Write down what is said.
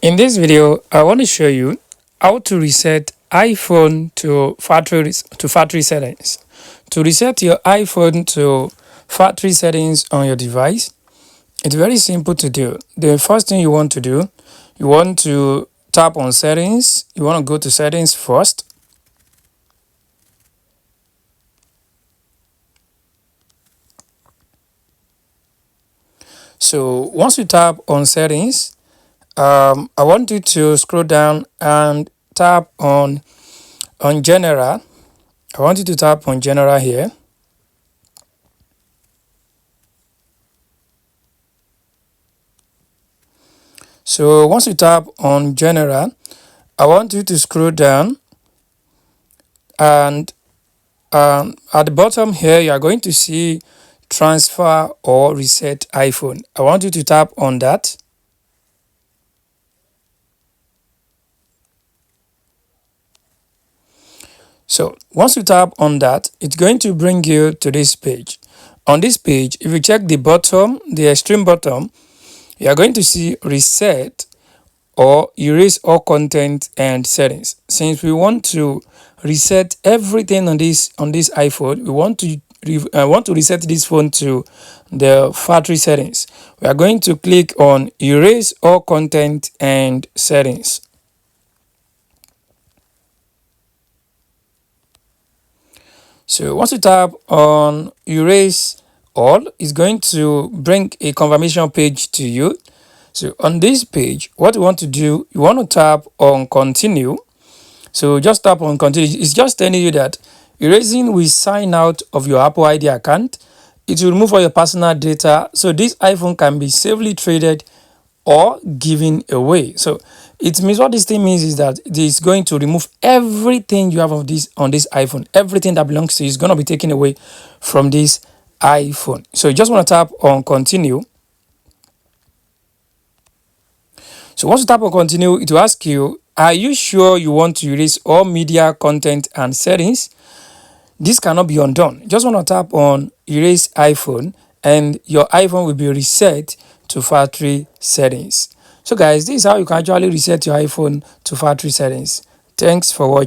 In this video, I want to show you how to reset iPhone to factory settings. To reset your iPhone to factory settings on your device, it's very simple to do. The first thing you want to do, you want to tap on settings. You want to go to settings first. So once you tap on settings, I want you to scroll down and tap on general. I want you to tap on general here. So once you tap on general, I want you to scroll down, and at the bottom here you are going to see transfer or reset iPhone. I want you to tap on that. So once you tap on that, it's going to bring you to this page. On this page, if you check the bottom, the extreme bottom, you are going to see reset or erase all content and settings. Since we want to reset everything on this iPhone, we want to reset this phone to the factory settings. We are going to click on erase all content and settings. So once you tap on erase all, it's going to bring a confirmation page to you. So on this page, what you want to do, you want to tap on continue. So just tap on continue. It's just telling you that erasing will sign out of your Apple ID account. It will remove all your personal data. So this iPhone can be safely traded or given away. So it means, what this thing means is that it is going to remove everything you have of this on this iPhone. Everything that belongs to you is going to be taken away from this iPhone. So you just want to tap on continue. So once you tap on continue, it will ask you, are you sure you want to erase all media content and settings? This cannot be undone. You just want to tap on erase iPhone and your iPhone will be reset to factory settings. So guys, this is how you can actually reset your iPhone to factory settings. Thanks for watching.